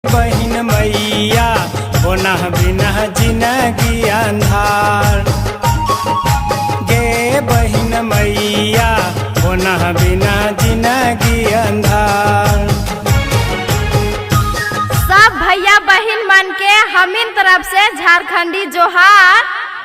बहिन मैया होना बिना जिंदगी अंधार, गे बहिन मैया होना बिना जिंदगी अंधार। सब भैया बहिन मन के हमिन तरफ से झारखंडी जोहार।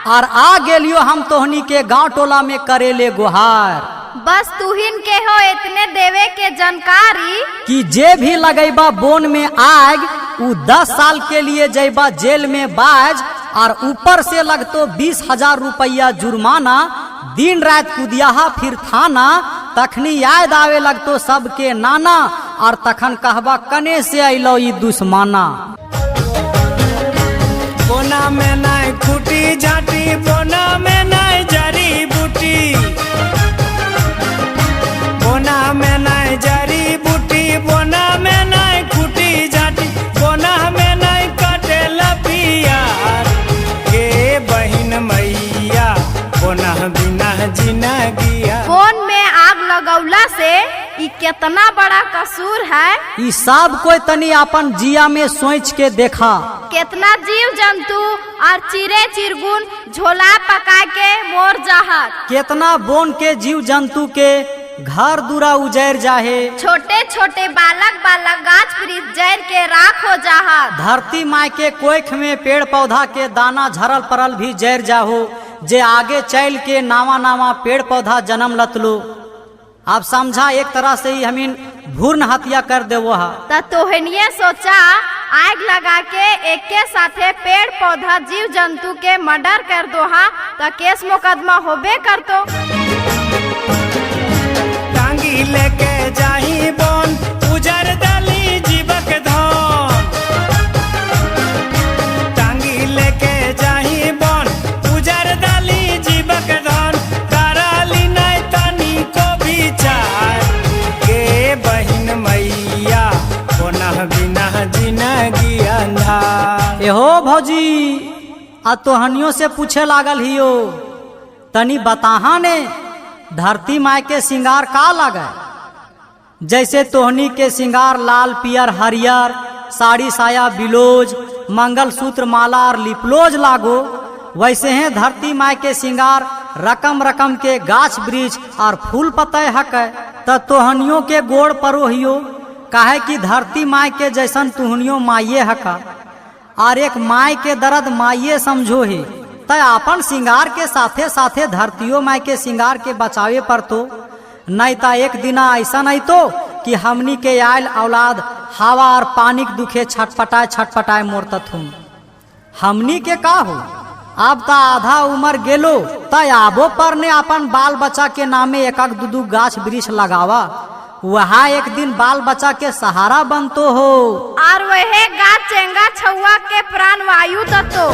और आ गेलियो हम तोहनी के गांव टोला में करेले गुहार। बस तुहिन के हो इतने देवे के जानकारी कि जे भी लगेबा बोन में आग उ 10 साल के लिए जैबा जेल में बाज, और ऊपर से लगतो 20,000 रुपया जुर्माना। दिन रात कुदियाहा फिर थाना, तखनी याद आवे लगतो सबके नाना, और तखन कहबा कने से अलो ई दुश्मना। बोना में नाय खूटी झाटी, बोना में नाय जड़ी बूटी, बोना में नाय जड़ी बूटी, बोना में नाय खूटी झाटी, बोना में नाय कटे लपियार, गे बहिन मैया बोना बिना जिंदगी। फोन में आग लगौला से ई कितना बड़ा कसूर है। ई सब कोई तनी अपन जिया में सोच के देखा। कितना जीव जंतु और चिरे चिरगुन झोला पका के मोर जाहत। कितना बोन के जीव जंतु के घर दूरा उजैर जाहे। छोटे छोटे बालक बालक गाछ वृक्ष जैर के राख हो जाहत। धरती माई के कोख में पेड़ पौधा के दाना झरल परल भी जैर जाहो, जे आगे चल के नावा नावा पेड़ पौधा जन्म लतलो। आप समझा एक तरह से ही हमीन भूर्ण हत्या कर देवो हा। तोहनिये सोचा आग लगा के एक के साथे पेड़ पौधा जीव जंतु के मर्डर कर दो हा, तो केस मुकदमा होबे करतो। टांगी लेके जाही बोन उजर दली जीवक धन, टांगी लेके जाही बोन उजर दली जीवक धन, कराली नहीं तनी को विचार, गे बहिन मैया होना बिना जिंदगी अंधार। एहो भौजी आ तोहनियों से पूछे लागल हियो, तनी बताहा ने धरती माई के सिंगार का लगे। जैसे तोहनी के सिंगार लाल पियर हरियर, साड़ी साया बिलोज, मंगल सूत्र माला और लिपलोज लागो, वैसे हैं धरती माई के सिंगार रकम रकम के गाछ वृक्ष और फूल पतय हकै। त तोहनियों के गोड़ परो हियो, काहे कि धरती माई के जैसन तुहनियों माइये हका, और एक माई के दर्द माइये समझो ही। तय अपन सिंगार के साथे साथे धरतियों माई के सिंगार के बचावे पर तो नहीं ता एक दिना ऐसा नहीं तो कि हमनी के आयल औलाद हवा और पानी के दुखे छटपटाए छटपटाए मोरतत हूँ। हमनी के का हो, अब ता आधा उम्र गेलो, तय आबो पर ने अपन बाल बच्चा के नामे एक दू गाछ वृक्ष लगावा, वहाँ एक दिन बाल बच्चा के सहारा बनतो हो। और वह गाछ चेंगा छुआ के प्राण वायु तत्तो।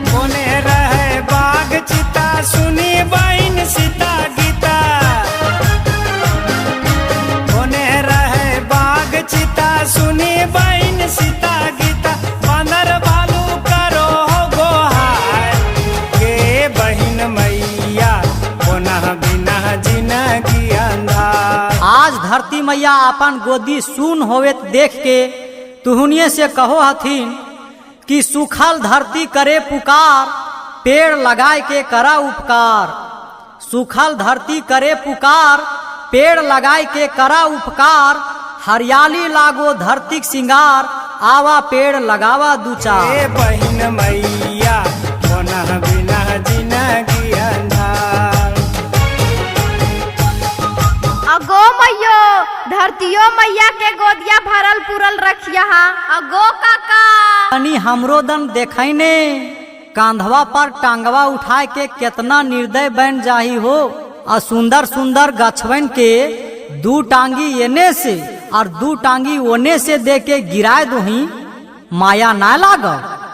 कोने रहे बाग चिता सुनी बहिन सीता गीता, कोने रहे बाग चिता सुनी बहिन सीता गीता, बानर भालू करो हो गोहार, गे बहिन मैया होना बिना जिंदगी अंधार। आज धरती मैया अपन गोदी सुन होवे देख के तुहनिये से कहो हथिन कि सुखल धरती करे पुकार, पेड़ लगाए के करा उपकार। सुखल धरती करे पुकार, पेड़ लगाए के करा उपकार, हरियाली लागो धरती सिंगार, आवा पेड़ लगावा दू चार। बहिन मैया होना बिना जिंदगी अंधार। अगो मैयो धरतियो मैया के गोदिया भरल पुरल रखिया। अगो काका तनी हमरो दन देखै ने, कांधवा पर टांगवा उठाए के कितना निर्दय बन जाही हो। और सुंदर सुंदर गछवन के दू टांगी एने से और दू टांगी ओने से दे के गिराए दोही, माया ना लाग।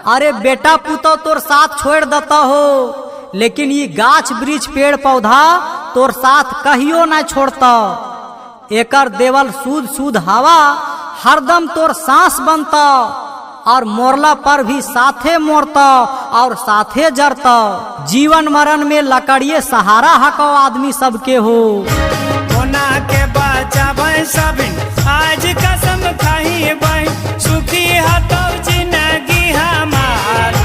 अरे बेटा पुतो तोर साथ छोड़ देता हो, लेकिन ये गाछ वृक्ष पेड़ पौधा तोर साथ कहियो ना छोड़ता। एकर देवल सूद सूद हवा हरदम तोर सांस बनता, और मोरला पर भी साथे मोरता और साथे जरता। जीवन मरण में लकड़िए सहारा हको आदमी सबके हो। होना के बचावे सबिन आज कसम खाही बहन सुखी हतो जिंदगी हमार।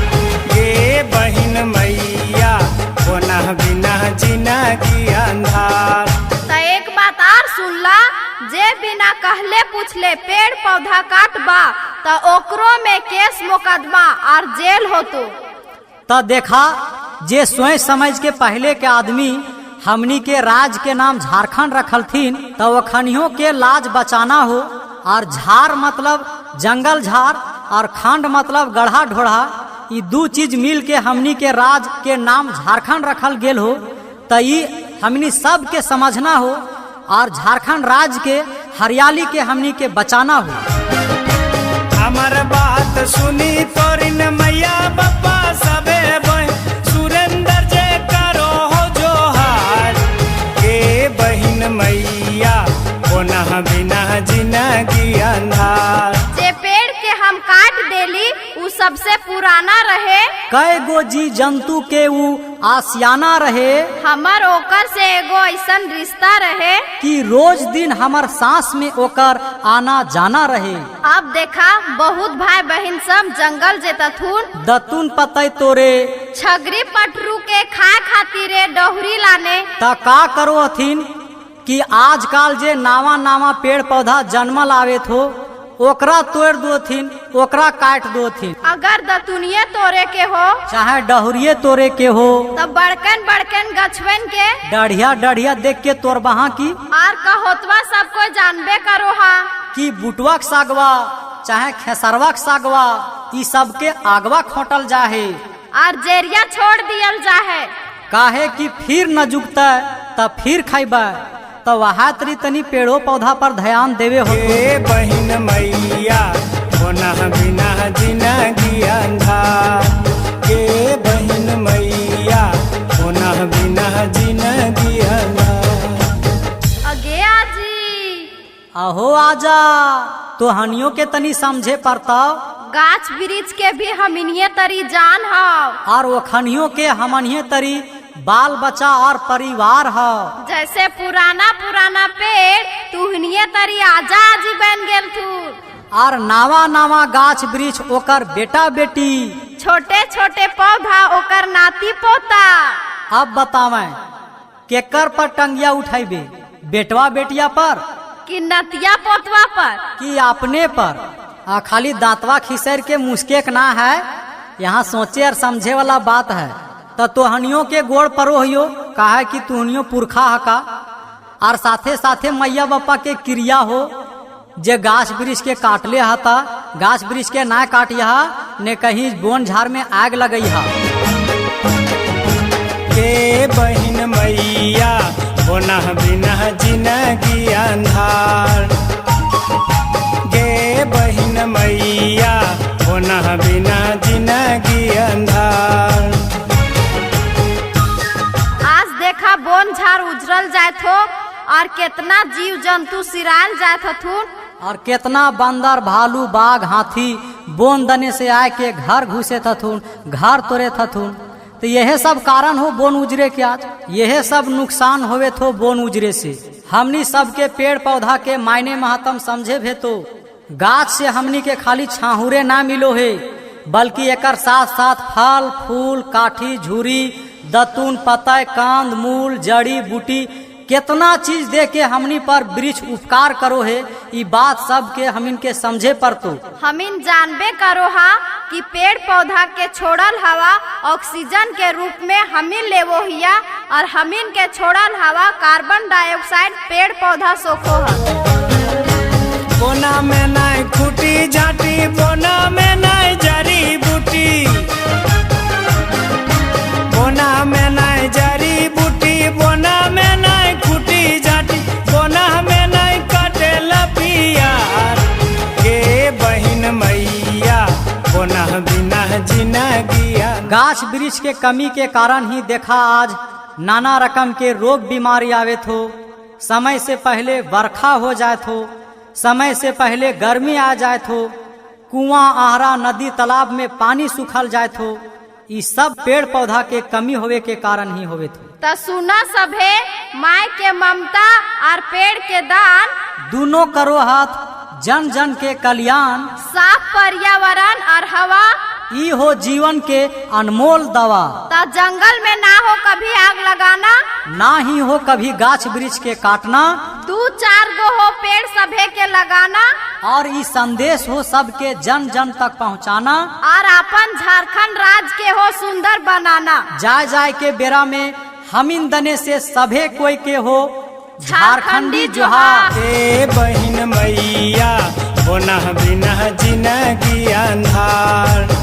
गे बहन मैया कोना बिना जिंदगी अंधार। त एक बात और सुनला, जे बिना कहले पूछले पेड़ पौधा काटबा त ओकरो में केस मुकदमा और जेल होतो। त देखा जे सोच समझ के पहले के आदमी हमनी के राज के नाम झारखंड रखलथिन तो वखनियों के लाज बचाना हो। और झार मतलब जंगल झार और खंड मतलब गढ़ा ढोढ़ा, ये दू चीज मिल के हमनी के राज के नाम झारखंड रखल गेल हो। तो ये हमनी सब के समझना हो और झारखंड राज्य के हरियाली के हमनी के बचाना हो। हमार बात सुनी तोरी न मैया बापा सबे बहन सुरेंद्र जे करो हो जोहार। गे बहन मैया कोना बिना जिंदगी अंधार। जे पेड़ के हम काट देली उ सबसे पुराना रहे, कई गो जी जंतु के ऊ आसियाना रहे, हमर ओकर से एगो ऐसन रिश्ता रहे कि रोज दिन हमर सांस में ओकर आना जाना रहे। अब देखा बहुत भाई बहन सब जंगल जेतथुन दतुन पतई तोरे छगरी पटरू के खाए खातिर डोहरी लाने। त का करो हथिन कि आजकल जे नावा नावा पेड़ पौधा जन्मल आवे थो ओकरा तोड़ दोथिन, ओकरा काट दोथिन। अगर दतुनिये तोरे के हो चाहे डहुरिये तोरे के हो तब बड़कन बड़कन गछवन के डढ़िया डढ़िया देख के तोड़ बहा की और कहोतवा सब कोई जानबे करो हा कि बुटवा के सागवा चाहे खेसरवा के सागवा ई सबके आगवा खोटल जाहे और जेरिया छोड़ दियल जाहे। काहे कि फिर न जुगता तब फिर खैबा। तो वह तरी तनी पेड़ों पौधा पर ध्यान देवे हो। गे बहन मैया कोना बिना जिंदगी अंधार। गे बहन मैया कोना बिना जिंदगी अंधार। अगे आजी अहो आजा तो हनियों के तनी समझे पड़ता गाछ वृक्ष के भी हमनिये तरी जान हो और वो खनियों के हमनिये तरी बाल बच्चा और परिवार हो। जैसे पुराना पुराना पेड़ तुहनिये तरी आजा आजी बन गेल तू और नावा नावा गाछ वृक्ष ओकर बेटा बेटी, छोटे छोटे पौधा ओकर नाती पोता। अब बतावे केकर पर टंगिया उठेबे, बेटवा बेटिया पर कि नतिया पोतवा पर कि अपने पर। खाली दांतवा खिसर के मुस्केक ना है, यहाँ सोचे और समझे वाला बात है। तो तोहनियों के गोड़ परो हियो कहा कि तुहनियों पुरखा हका और साथे साथे मैया बापा के क्रिया हो जे गाछ वृक्ष के काटले हता गाछ वृक्ष के ना काटिया ने कहीं बोन झाड़ में आग लगई हा। गे बहन मैया कोना बिना जिंदगी अंधार। गे बहन मैया कोना बिना जिंदगी अंधार। आज देखा बोन झाड़ उजरल जात हो और कितना जीव जंतु सिराल जात हथुन और कितना बंदर भालू बाघ हाथी बोन दने से आए के घर घुसे थथुन, घर तोड़े थथुन। तो यह सब कारण हो बोन उजरे के। आज यह सब नुकसान होवे थो बोन उजरे से। हमनी सबके पेड़ पौधा के मायने महत्म समझे भे तो गाछ से हमनी के खाली छाहुरे ना मिलो है बल्कि एकर साथ साथ फल फूल काठी झुरी दतून पतय कांद मूल जड़ी बूटी कितना चीज दे के हमनी पर वृक्ष उपकार करो है। ये बात सब के हमिन के समझे पर तो हमिन जानबे करो हा कि पेड़ पौधा के छोड़ल हवा ऑक्सीजन के रूप में हमिन लेवो हिया और हमिन के छोड़ल हवा कार्बन डाइऑक्साइड पेड़ पौधा सोखो है। बोना में नाय खूटी झाटी बोना में नाय जड़ी बूटी। बोना में नाय जड़ी बूटी बोना में नाय खूटी झाटी बोना में नाय कटेल पियार। गे बहन मैया बोना बिना जिंदगी। गाछ वृक्ष के कमी के कारण ही देखा आज नाना रकम के रोग बीमारी आवे थो, समय से पहले बरखा हो जाए थो, समय से पहले गर्मी आ जाए थो, कुआं आहरा नदी तालाब में पानी सूखल जाए थो। ये सब पेड़ पौधा के कमी होवे के कारण ही होवे थो। त सुना सभे माय के ममता और पेड़ के दान दोनों करो हाथ जन जन के कल्याण, साफ पर्यावरण और हवा, ई हो जीवन के अनमोल दवा। तो जंगल में ना हो कभी आग लगाना, ना ही हो कभी गाछ वृक्ष के काटना, 2-4 गो हो पेड़ सभे के लगाना, और ई संदेश हो सबके जन जन तक पहुँचाना, और अपन झारखंड राज्य के हो सुंदर बनाना। जाय जाय के बेरा में हमिन दने से सभे कोई के हो झारखंडी जोहार। ए बहिन मैया बोना बिना जिंदगी अंधार।